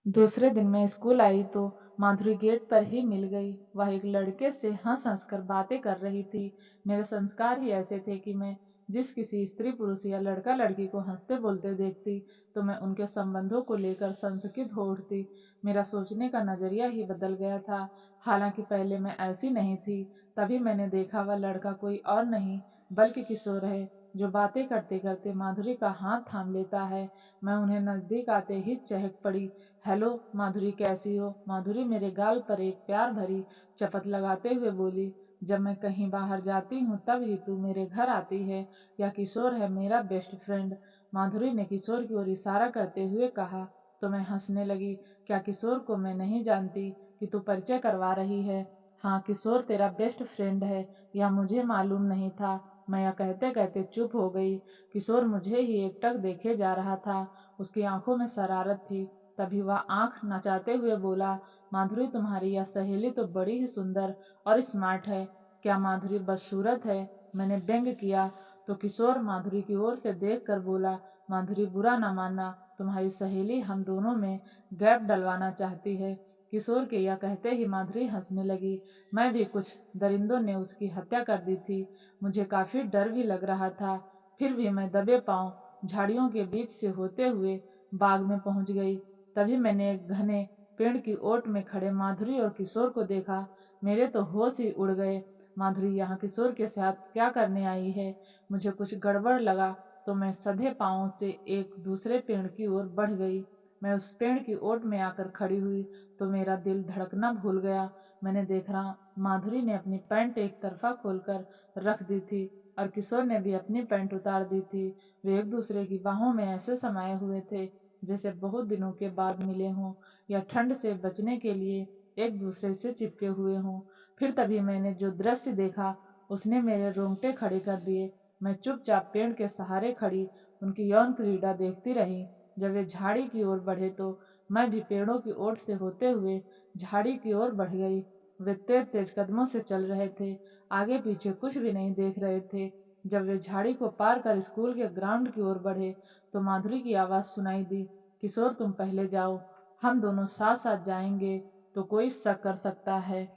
दूसरे दिन मैं स्कूल आई तो माधुरी गेट पर ही मिल गई। वह एक लड़के से हंस-हंस कर बातें कर रही थी। मेरे संस्कार ही ऐसे थे कि मैं जिस किसी स्त्री पुरुष या लड़का-लड़की को हंसते बोलते देखती तो मैं उनके संबंधों को लेकर संशयित हो उठती। मेरा सोचने का नजरिया ही बदल गया था। हालांकि पहले मैं ऐसी नहीं थी। तभी मैंने देखा वह लड़का कोई और नहीं बल्कि किशोर है, जो बातें करते-करते माधुरी का हाथ थाम लेता है। मैं उन्हें नजदीक आते ही चहक पड़ी। हेलो माधुरी, कैसी हो? माधुरी मेरे गाल पर एक प्यार भरी चपत लगाते हुए बोली। जब मैं कहीं बाहर जाती हूँ तब ही तू मेरे घर आती है। यह किशोर है, मेरा बेस्ट फ्रेंड। माधुरी ने किशोर की ओर इशारा करते हुए कहा। तो मैं हंसने लगी। क्या किशोर को मैं नहीं जानती कि तू परिचय करवा रही है? हाँ, किशोर तेरा बेस्ट फ्रेंड है, यह मुझे मालूम नहीं था। मैं यह कहते कहते चुप हो गई। किशोर मुझे ही एकटक देखे जा रहा था। उसकी आंखों में शरारत थी। तभी वह आंख नचाते हुए बोला, माधुरी तुम्हारी यह सहेली तो बड़ी ही सुंदर और स्मार्ट है। क्या माधुरी बदसूरत है? मैंने व्यंग किया तो किशोर माधुरी की ओर से देखकर बोला, माधुरी बुरा न मानना, तुम्हारी सहेली हम दोनों में गैप डलवाना चाहती है। किशोर के यह कहते ही माधुरी हंसने लगी। मैं भी कुछ दरिंदों ने उसकी हत्या कर दी थी। मुझे काफी डर भी लग रहा था। फिर भी मैं दबे पांव झाड़ियों के बीच से होते हुए बाग में पहुंच गई। तभी मैंने एक घने पेड़ की ओट में खड़े माधुरी और किशोर को देखा। मेरे तो होश ही उड़ गए। माधुरी यहाँ किशोर के साथ क्या करने आई है? मुझे कुछ गड़बड़ लगा तो मैं सधे पांवों से एक दूसरे पेड़ की ओर बढ़ गई। मैं उस पेड़ की ओट में आकर खड़ी हुई तो मेरा दिल धड़कना भूल गया। मैंने देखा माधुरी ने अपनी पैंट एक तरफा खोलकर रख दी थी और किशोर ने भी अपनी पैंट उतार दी थी। वे एक दूसरे की बाहों में ऐसे समाये हुए थे जैसे बहुत दिनों के बाद मिले हों या ठंड से बचने के लिए एक दूसरे से चिपके हुए हों। फिर तभी मैंने जो दृश्य देखा उसने मेरे रोंगटे खड़े कर दिए। मैं चुपचाप पेड़ के सहारे खड़ी उनकी यौन क्रीड़ा देखती रही। जब वे झाड़ी की ओर बढ़े तो मैं भी पेड़ों की ओट से होते हुए झाड़ी की ओर बढ़ गई। वे तेज तेज कदमों से चल रहे थे, आगे पीछे कुछ भी नहीं देख रहे थे। जब वे झाड़ी को पार कर स्कूल के ग्राउंड की ओर बढ़े तो माधुरी की आवाज सुनाई दी, किशोर तुम पहले जाओ, हम दोनों साथ साथ जाएंगे तो कोई शक कर सकता है।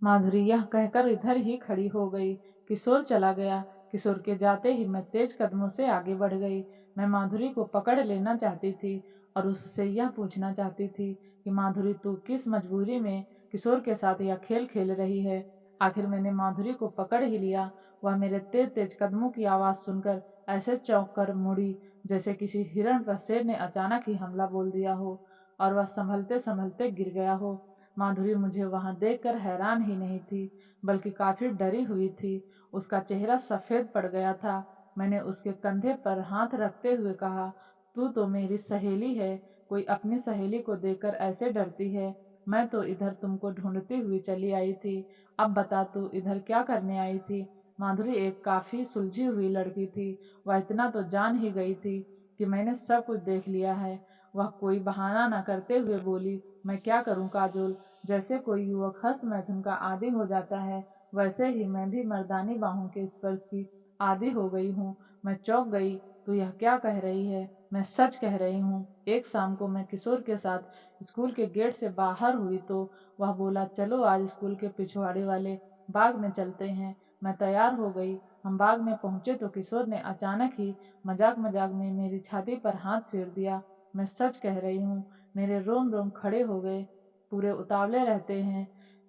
माधुरी यह कहकर इधर ही खड़ी हो गई। किशोर चला गया। किशोर के जाते ही मैं तेज कदमों से आगे बढ़ गई। मैं माधुरी को पकड़ लेना चाहती थी और उससे यह पूछना चाहती थी कि माधुरी तू किस मजबूरी में किशोर के साथ यह खेल खेल रही है। आखिर मैंने माधुरी को पकड़ ही लिया। वह मेरे तेज तेज कदमों की आवाज सुनकर ऐसे चौंक कर मुड़ी जैसे किसी हिरण पर शेर ने अचानक ही हमला बोल दिया हो और वह संभलते संभलते गिर गया हो। माधुरी मुझे वहां देखकर हैरान ही नहीं थी बल्कि काफी डरी हुई थी। उसका चेहरा सफेद पड़ गया था। मैंने उसके कंधे पर हाथ रखते हुए कहा, तू तो मेरी सहेली है, कोई अपनी सहेली को देखकर ऐसे डरती है? मैं तो इधर तुमको ढूंढती हुई चली आई थी। अब बता तू इधर क्या करने आई थी? माधुरी एक काफी सुलझी हुई लड़की थी। वह इतना तो जान ही गई थी कि मैंने सब कुछ देख लिया है। वह कोई बहाना न करते हुए बोली, मैं क्या करूं काजोल? जैसे कोई युवक हस्त मैथुन का आदी हो जाता है वैसे ही मैं भी मर्दानी बाहों के स्पर्श की आदी हो गई हूँ। मैं चौंक गई। तो यह क्या कह रही है? मैं सच कह रही हूँ। एक शाम को मैं किशोर के साथ स्कूल के गेट से बाहर हुई तो वह बोला, चलो आज स्कूल के पिछवाड़े वाले बाग में चलते हैं। मैं तैयार हो गई। हम बाग में पहुंचे तो किशोर ने अचानक ही मजाक मजाक में मेरी छाती पर हाथ फेर दिया। मैं सच कह रही हूँ, मेरे रोम रोम खड़े हो गए। पूरे उतावले रहते हैं।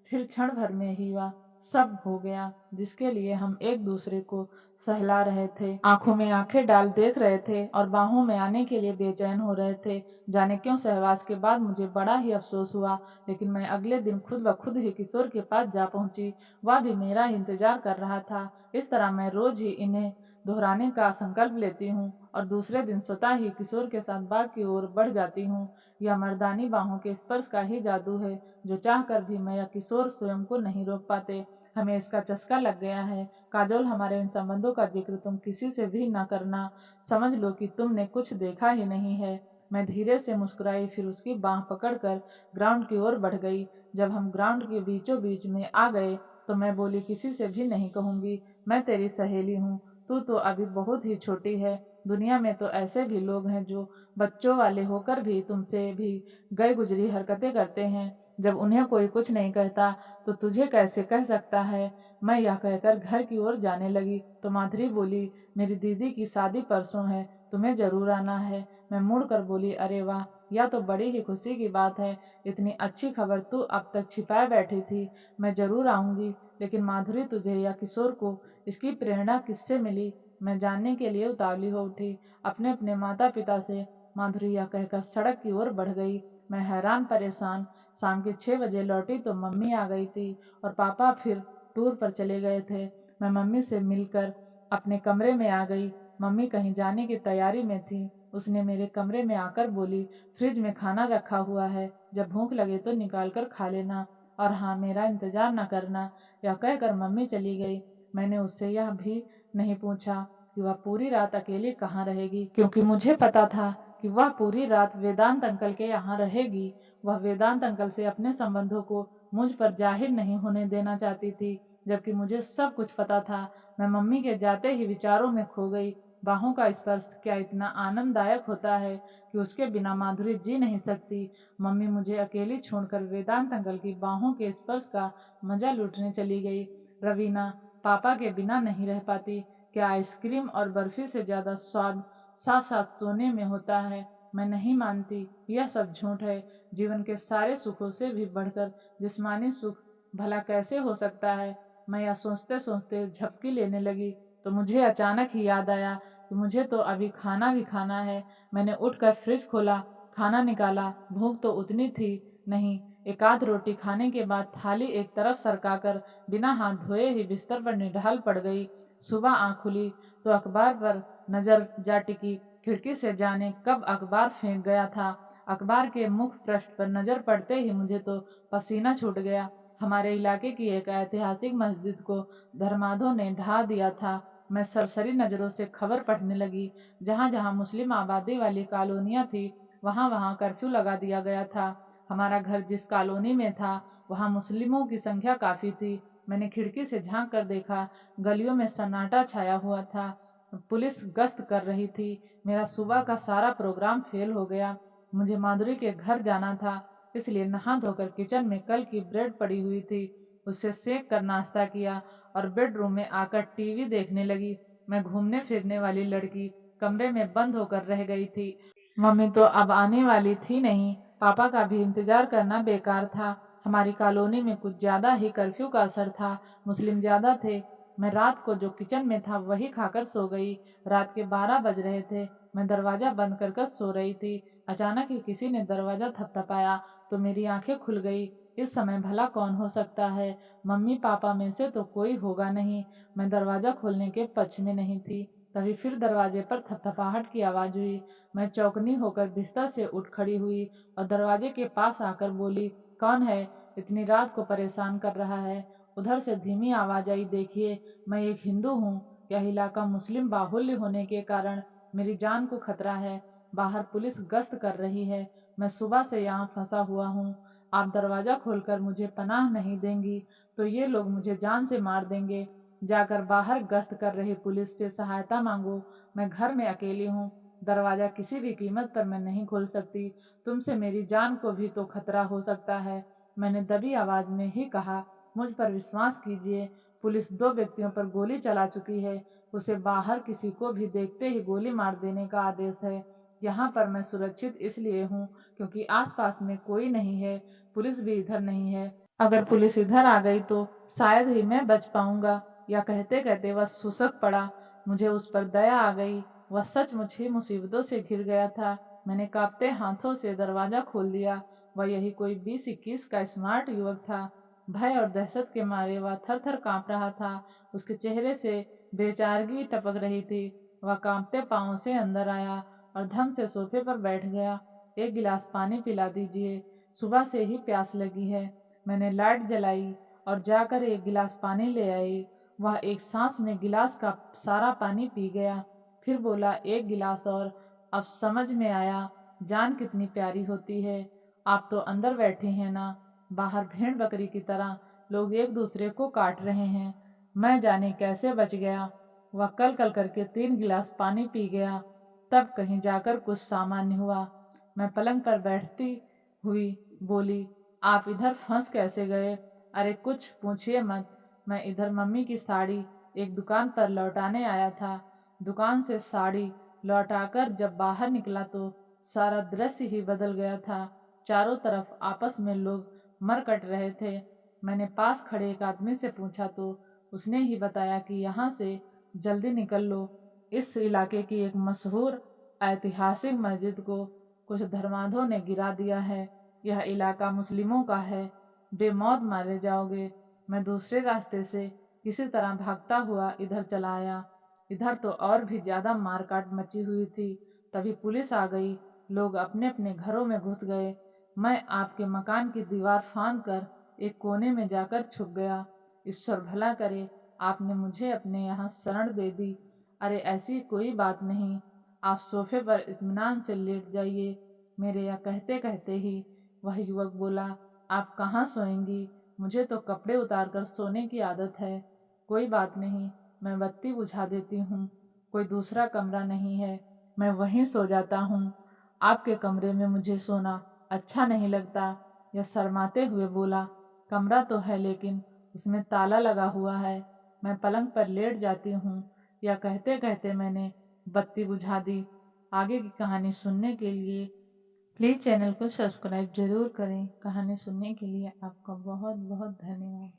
फिर क्षण भर में ही वह सब हो गया जिसके लिए हम एक दूसरे को सहला रहे थे, आंखों में आंखें डाल देख रहे थे और बाहों में आने के लिए बेचैन हो रहे थे। जाने क्यों सहवास के बाद मुझे बड़ा ही अफसोस हुआ, लेकिन मैं अगले दिन खुद ब खुद ही किशोर के पास जा पहुंची। वह भी मेरा ही इंतजार कर रहा था। इस तरह मैं रोज ही इन्हें दोहराने का संकल्प लेती हूँ और दूसरे दिन स्वतः ही किशोर के साथ बाग की ओर बढ़ जाती हूँ। यह मर्दानी बाहों के स्पर्श का ही जादू है जो चाहकर भी मैं या किशोर स्वयं को नहीं रोक पाते। हमें इसका चस्का लग गया है। काजोल, हमारे इन संबंधों का जिक्र तुम किसी से भी न करना। समझ लो कि तुमने कुछ देखा ही नहीं है। मैं धीरे से मुस्कुराई, फिर उसकी बाह पकड़कर ग्राउंड की ओर बढ़ गई। जब हम ग्राउंड के बीचों बीच में आ गए तो मैं बोली, किसी से भी नहीं कहूंगी मैं तेरी सहेली हूँ। तू तो अभी बहुत ही छोटी है, दुनिया में तो ऐसे भी लोग हैं जो बच्चों वाले होकर भी तुमसे भी गए गुजरी हरकतें करते हैं। जब उन्हें कोई कुछ नहीं कहता तो तुझे कैसे कह सकता है। मैं यह कहकर घर की ओर जाने लगी तो माधुरी बोली, मेरी दीदी की शादी परसों है, तुम्हें जरूर आना है। मैं मुड़कर बोली, अरे वाह, यह तो बड़ी ही खुशी की बात है। इतनी अच्छी खबर तू अब तक छिपाए बैठी थी। मैं जरूर आऊंगी। लेकिन माधुरी, तुझे या किशोर को इसकी प्रेरणा किससे मिली? मैं जानने के लिए उतावली हो उठी। अपने अपने माता पिता से, माधुरी यह कहकर सड़क की ओर बढ़ गई। मैं हैरान परेशान शाम के 6 बजे लौटी तो मम्मी आ गई थी और पापा फिर टूर पर चले गए थे। मैं मम्मी से मिलकर अपने कमरे में आ गई। मम्मी कहीं जाने की तैयारी में थी। उसने मेरे कमरे में आकर बोली, फ्रिज में खाना रखा हुआ है, जब भूख लगे तो निकाल कर खा लेना, और हाँ, मेरा इंतजार न करना। यह कहकर मम्मी चली गई। मैंने उससे यह भी नहीं पूछा कि वह पूरी रात अकेली कहाँ रहेगी, क्योंकि मुझे पता था कि वह पूरी रात वेदांत अंकल के यहाँ रहेगी। वह वेदांत अंकल से अपने संबंधों को मुझ पर जाहिर नहीं होने देना चाहती थी, जबकि मुझे सब कुछ पता था। मैं मम्मी के जाते ही विचारों में खो गई। बाहों का स्पर्श क्या इतना आनंददायक होता है कि उसके बिना माधुरी जी नहीं सकती। मम्मी मुझे अकेली छोड़कर वेदांत अंकल की बाहों के स्पर्श का मजा लूटने चली गई। रवीना, पापा के बिना नहीं रह पाती। क्या आइसक्रीम और बर्फी से ज्यादा स्वाद साथ साथ सोने में होता है? मैं नहीं मानती, यह सब झूठ है। जीवन के सारे सुखों से भी बढ़कर जिस्मानी सुख भला कैसे हो सकता है? मैं यह सोचते सोचते झपकी लेने लगी तो मुझे अचानक ही याद आया कि मुझे तो अभी खाना भी खाना है। मैंने उठकर फ्रिज खोला, खाना निकाला। भूख तो उतनी थी नहीं। एक आध रोटी खाने के बाद थाली एक तरफ सरकाकर बिना हाथ धोए ही बिस्तर पर निढाल पड़ गई। सुबह आँख खुली तो अखबार पर नजर जा टिकी। खिड़की से जाने कब अखबार फेंक गया था। अखबार के मुख पृष्ठ पर नजर पड़ते ही मुझे तो पसीना छूट गया। हमारे इलाके की एक ऐतिहासिक मस्जिद को धर्मांधों ने ढा दिया था। मैं सरसरी नजरों से खबर पढ़ने लगी। जहां जहां मुस्लिम आबादी वाली कॉलोनियां थी, वहां वहां कर्फ्यू लगा दिया गया था। हमारा घर जिस कॉलोनी में था, वहां मुस्लिमों की संख्या काफी थी। मैंने खिड़की से झांक कर देखा, गलियों में सन्नाटा छाया हुआ था। पुलिस गश्त कर रही थी। मेरा सुबह का सारा प्रोग्राम फेल हो गया। मुझे माधुरी के घर जाना था, इसलिए नहा धोकर किचन में कल की ब्रेड पड़ी हुई थी, उससे सेक कर नाश्ता किया और बेडरूम में आकर टीवी देखने लगी। मैं घूमने फिरने वाली लड़की कमरे में बंद होकर रह गई थी। मम्मी तो अब आने वाली थी नहीं। पापा का भी इंतजार करना बेकार था। हमारी कॉलोनी में कुछ ज्यादा ही कर्फ्यू का असर था। मुस्लिम ज्यादा थे। मैं रात को जो किचन में था वही खाकर सो गई। रात के 12 बज रहे थे। मैं दरवाजा बंद कर सो रही थी। अचानक ही किसी ने दरवाजा थपथपाया तो मेरी आंखें खुल गई। इस समय भला कौन हो सकता है? मम्मी पापा में से तो कोई होगा नहीं। मैं दरवाजा खोलने के पक्ष में नहीं थी। तभी फिर दरवाजे पर थपथपाहट की आवाज हुई। मैं चौकनी होकर बिस्तर से उठ खड़ी हुई और दरवाजे के पास आकर बोली, कौन है? इतनी रात को परेशान कर रहा है? उधर से धीमी आवाज आई, देखिए, मैं एक हिंदू हूँ। यह इलाका मुस्लिम बाहुल्य होने के कारण मेरी जान को खतरा है। बाहर पुलिस गश्त कर रही है। मैं सुबह से यहाँ फंसा हुआ हूँ। आप दरवाजा खोलकर मुझे पनाह नहीं देंगी तो ये लोग मुझे जान से मार देंगे। जाकर बाहर गश्त कर रही पुलिस से सहायता मांगो। मैं घर में अकेली हूँ। दरवाजा किसी भी कीमत पर मैं नहीं खोल सकती। तुमसे मेरी जान को भी तो खतरा हो सकता है। मैंने दबी आवाज में ही कहा, मुझ पर विश्वास कीजिए, पुलिस 2 व्यक्तियों पर गोली चला चुकी है। उसे बाहर किसी को भी देखते ही गोली मार देने का आदेश है। यहाँ पर मैं सुरक्षित इसलिए हूँ क्योंकि आसपास में कोई नहीं है। पुलिस भी इधर नहीं है। अगर पुलिस इधर आ गई तो शायद ही मैं बच पाऊंगा। या कहते कहते वह सुसक पड़ा। मुझे उस पर दया आ गई। वह सचमुच ही मुसीबतों से घिर गया था। मैंने कांपते हाथों से दरवाजा खोल दिया। वह यही कोई 20-21 का स्मार्ट युवक था। भय और दहशत के मारे वह थर थर कांप रहा था। उसके चेहरे से बेचारगी टपक रही थी। वह कांपते पांवों से अंदर आया और धम से सोफे पर बैठ गया। एक गिलास पानी पिला दीजिए, सुबह से ही प्यास लगी है। मैंने लाइट जलाई और जाकर एक गिलास पानी ले आई। वह एक सांस में गिलास का सारा पानी पी गया। फिर बोला, एक गिलास और। अब समझ में आया जान कितनी प्यारी होती है। आप तो अंदर बैठे हैं ना? बाहर भेड़ बकरी की तरह लोग एक दूसरे को काट रहे हैं। मैं जाने कैसे बच गया। वह कल कल करके 3 गिलास पानी पी गया। तब कहीं जाकर कुछ सामान्य हुआ। मैं पलंग पर बैठती हुई बोली, आप इधर फंस कैसे गए? अरे कुछ पूछिए मत। मैं इधर मम्मी की साड़ी एक दुकान पर लौटाने आया था। दुकान से साड़ी लौटाकर जब बाहर निकला तो सारा दृश्य ही बदल गया था। चारों तरफ आपस में लोग मर कट रहे थे। मैंने पास खड़े एक आदमी से पूछा तो उसने ही बताया कि यहाँ से जल्दी निकल लो, इस इलाके की एक मशहूर ऐतिहासिक मस्जिद को कुछ धर्मांधों ने गिरा दिया है। यह इलाका मुस्लिमों का है, बेमौत मारे जाओगे। मैं दूसरे रास्ते से किसी तरह भागता हुआ इधर चला आया। इधर तो और भी ज्यादा मारकाट मची हुई थी। तभी पुलिस आ गई, लोग अपने अपने घरों में घुस गए। मैं आपके मकान की दीवार फांद कर एक कोने में जाकर छुप गया। ईश्वर भला करे, आपने मुझे अपने यहाँ शरण दे दी। अरे ऐसी कोई बात नहीं, आप सोफे पर इत्मीनान से लेट जाइए। मेरे यह कहते कहते ही वह युवक बोला, आप कहाँ सोएंगी? मुझे तो कपड़े उतार कर सोने की आदत है। कोई बात नहीं, मैं बत्ती बुझा देती हूँ। कोई दूसरा कमरा नहीं है, मैं वहीं सो जाता हूँ। आपके कमरे में मुझे सोना अच्छा नहीं लगता। यह शर्माते हुए बोला, कमरा तो है लेकिन उसमें ताला लगा हुआ है। मैं पलंग पर लेट जाती हूँ। यह कहते कहते मैंने बत्ती बुझा दी। आगे की कहानी सुनने के लिए प्लीज़ चैनल को सब्सक्राइब जरूर करें। कहानी सुनने के लिए आपका बहुत बहुत धन्यवाद।